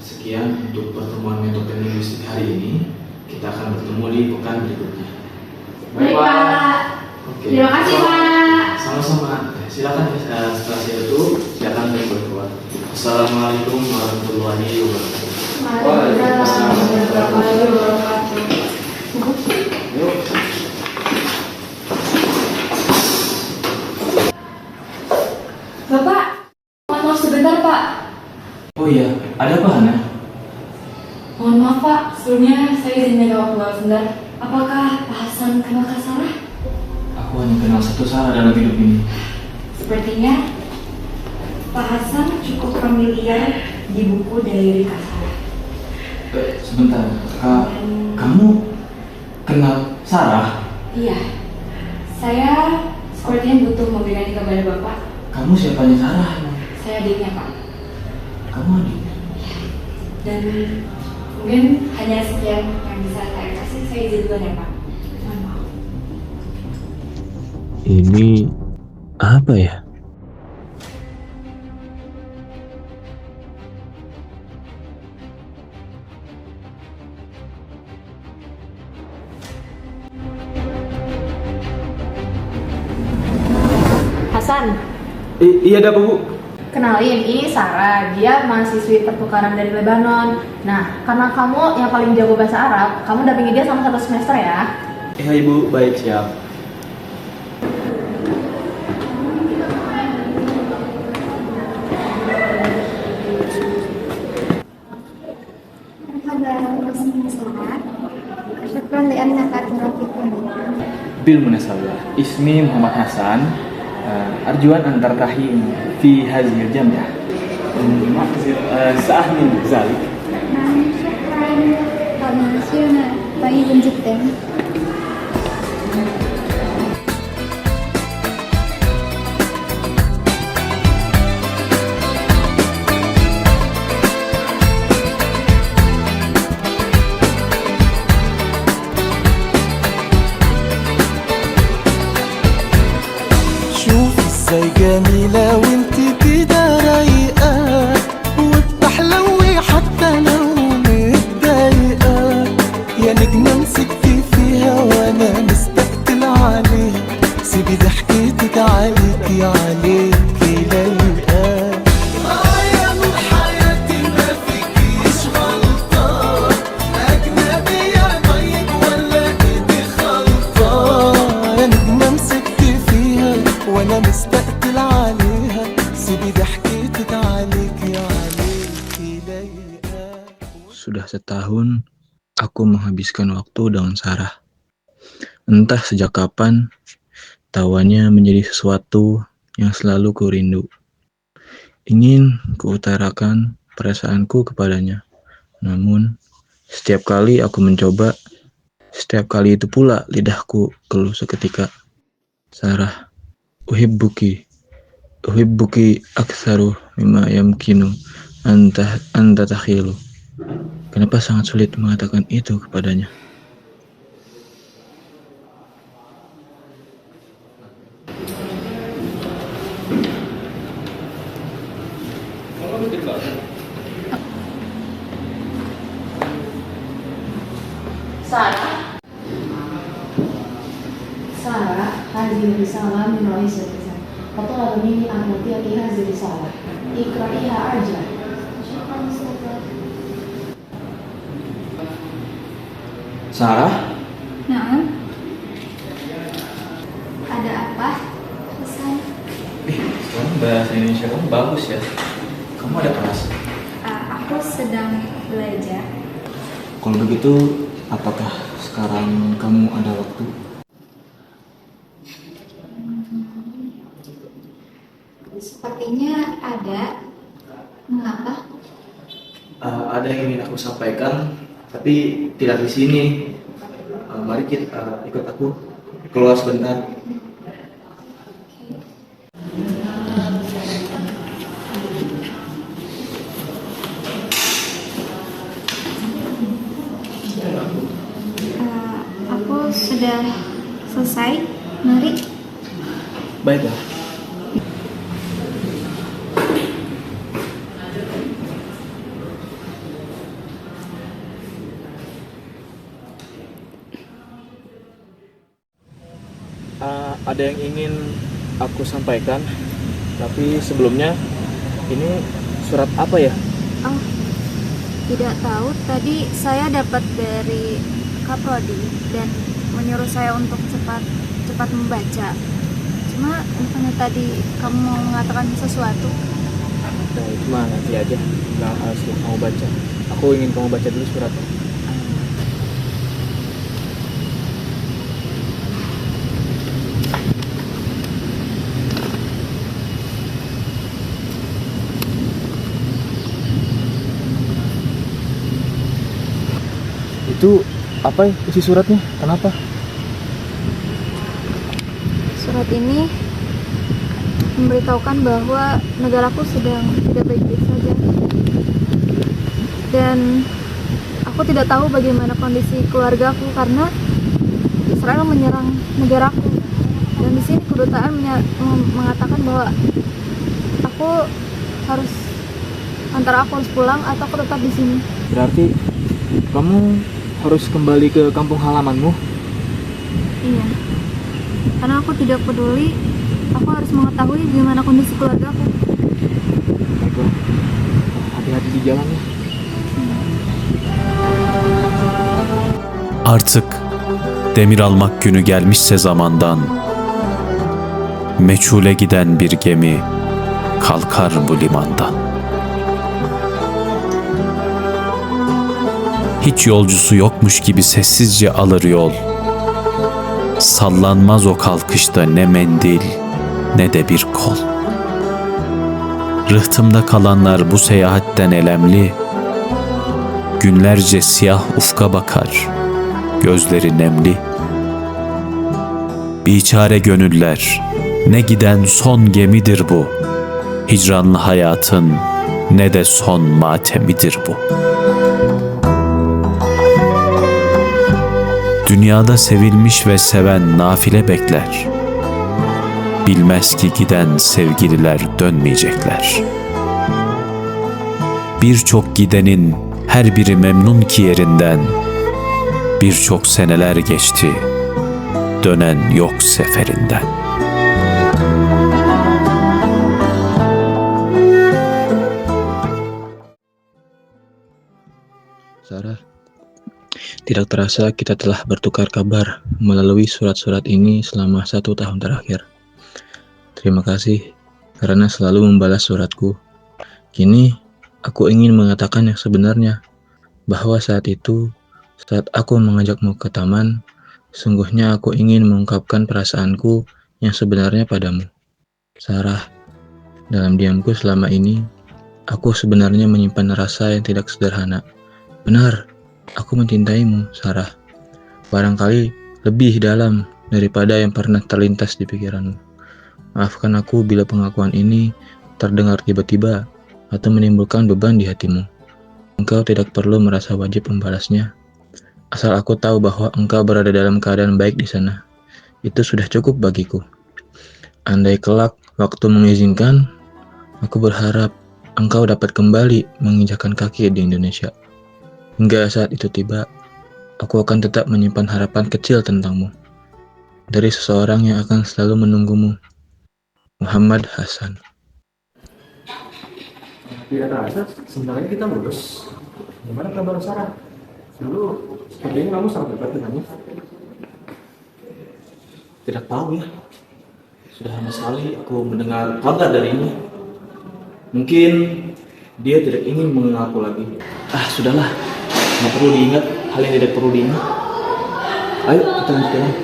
Sekian untuk pertemuan metode linguistik hari ini. Kita akan bertemu di pekan berikutnya. Baik, Pak. Oke. Terima kasih, Pak. Sama-sama. Silakan setelah saya itu silakan keluar. Assalamualaikum warahmatullahi wabarakatuh. Waalaikumsalam warahmatullahi wabarakatuh. Yuk. Bapak, mohon maaf sebentar, Pak. Oh iya, ada apa Hana? Mohon maaf, Pak. Sebelumnya saya izin menjawab keluar sebentar. Apakah Pak Hasan kenal Kak Sarah? Aku hanya kenal satu Sarah dalam hidup ini. Sepertinya Pak Hasan cukup familiar di buku diary Kak Sarah. Sebentar, Kak, kamu kenal Sarah? Iya, saya sepertinya butuh memberikan ini kepada Bapak. Kamu siapanya Sarah? Saya adiknya, Pak. Kamu adik? Dan mungkin hanya sekian yang bisa saya kasih. Saya izin duluan ya, Pak. Mohon maaf. Ini apa ya? Hasan, Iya ada apa Bu? kenalin, ini Sarah. Dia mahasiswi pertukaran dari Lebanon. Nah, karena kamu yang paling jago bahasa Arab, kamu dampingi dia selama 1 semester ya. Iya Ibu, baik siap. شكرا لأنك ترافقني. Bilmunasabah, ismi Muhammad Hasan. Arjuan antar tahim fi hazil jamiah. Sa'ahmin zalik. شكرا. هذا شيء طيب جدا. شوفي ازاي جميلة وانتي كده رايقة وبتحلوي حتى لو متضايقة يا نجمة مسكتي فيها وانا مستقتل عليها سيبي ضحكتك عليكي عليكي لايقة يا نور حياتي ما فيكيش غلطة أجنبية طيب ولا إيدي خلطة يا نجمة مسكتي فيها وانا مستقتل عليها سيبي ضحكتك عليكي عليكي لايقة. Sudah setahun aku menghabiskan waktu dengan Sarah. Entah sejak kapan, tawanya menjadi sesuatu yang selalu ku rindu. Ingin kuutarakan perasaanku kepadanya. Namun, setiap kali aku mencoba, setiap kali itu pula lidahku keluh seketika. Sarah, uhibbuki aktsaru mimma yamkinu anta takhilu. Kenapa sangat sulit mengatakan itu kepadanya? Sarah, hadir risalah min ra'is al-Izan. Fatolak minni an utiaki hadir risalah. Ikra'iha aja. شكرا أستاذ. Sarah? نعم. Ada apa? Pesan. Sekarang bahasa Indonesia kamu bagus ya. Kamu ada kelas? Aku sedang belajar. Kalau begitu, apakah sekarang kamu ada waktu? Sepertinya ada. Mengapa? Ada yang ingin aku sampaikan, tapi tidak di sini. Mari kita ikut aku keluar sebentar. Aku sudah selesai. Mari. Baiklah. Ada yang ingin aku sampaikan, tapi sebelumnya ini surat apa ya? Oh, tidak tahu. Tadi saya dapat dari Kaprodi dan menyuruh saya untuk cepat membaca. Cuma bukannya tadi kamu mau mengatakan sesuatu? Nah, itu mah nanti aja, nggak harus kamu baca. Aku ingin kamu baca dulu suratnya. Itu apa ya isi suratnya? Kenapa? Surat ini memberitahukan bahwa negaraku sedang tidak baik-baik saja. Dan aku tidak tahu bagaimana kondisi keluargaku karena Israel menyerang negaraku. Dan di sini kedutaan mengatakan bahwa antara aku harus pulang atau aku tetap di sini. Berarti kamu harus kembali ke kampung halamanmu? Iya. Karena aku tidak peduli, aku harus mengetahui gimana kondisi keluargaku. Baiklah, hati-hati di jalan ya. Artık demir almak günü gelmişse zamandan, meçhule giden bir gemi kalkar bu limandan. Hiç yolcusu yokmuş gibi sessizce alır yol. Sallanmaz o kalkışta ne mendil ne de bir kol. Rıhtımda kalanlar bu seyahatten elemli, günlerce siyah ufka bakar, gözleri nemli. Biçare gönüller, ne giden son gemidir bu. Hicranlı hayatın ne de son matemidir bu. Dünyada sevilmiş ve seven nafile bekler. Bilmez ki giden sevgililer dönmeyecekler. Birçok gidenin her biri memnun ki yerinden. Birçok seneler geçti, dönen yok seferinden. Sarah, tidak terasa kita telah bertukar kabar melalui surat-surat ini selama 1 tahun terakhir. Terima kasih karena selalu membalas suratku. Kini, aku ingin mengatakan yang sebenarnya, bahwa saat itu, saat aku mengajakmu ke taman, sungguhnya aku ingin mengungkapkan perasaanku yang sebenarnya padamu. Sarah, dalam diamku selama ini, aku sebenarnya menyimpan rasa yang tidak sederhana. Benar, aku mencintaimu, Sarah. Barangkali lebih dalam daripada yang pernah terlintas di pikiranmu. Maafkan aku bila pengakuan ini terdengar tiba-tiba atau menimbulkan beban di hatimu. Engkau tidak perlu merasa wajib membalasnya. Asal aku tahu bahwa engkau berada dalam keadaan baik di sana. Itu sudah cukup bagiku. Andai kelak waktu mengizinkan, aku berharap engkau dapat kembali menginjakkan kaki di Indonesia. Hingga saat itu tiba, aku akan tetap menyimpan harapan kecil tentangmu. Dari seseorang yang akan selalu menunggumu. Muhammad Hasan. Tidak terasa, sebenarnya kita lulus. Gimana kabar Sarah? Dulu, sepertinya kamu sangat dekat dengannya. Tidak tahu ya. Sudah lama sekali aku mendengar kabar darinya. Mungkin dia tidak ingin mengenalku lagi. Sudahlah. Nggak perlu diingat hal yang tidak perlu diingat. Ayo kita lanjut jalan.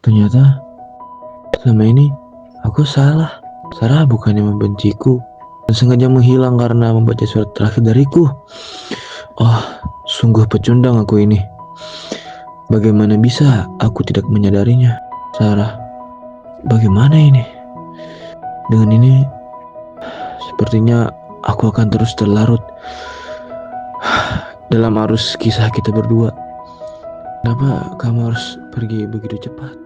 Ternyata selama ini aku salah. Sarah bukannya membenciku dan sengaja menghilang karena membaca surat terakhir dariku. Oh, sungguh pecundang aku ini. Bagaimana bisa aku tidak menyadarinya? Sarah, bagaimana ini? Dengan ini, sepertinya aku akan terus terlarut dalam arus kisah kita berdua. Kenapa kamu harus pergi begitu cepat?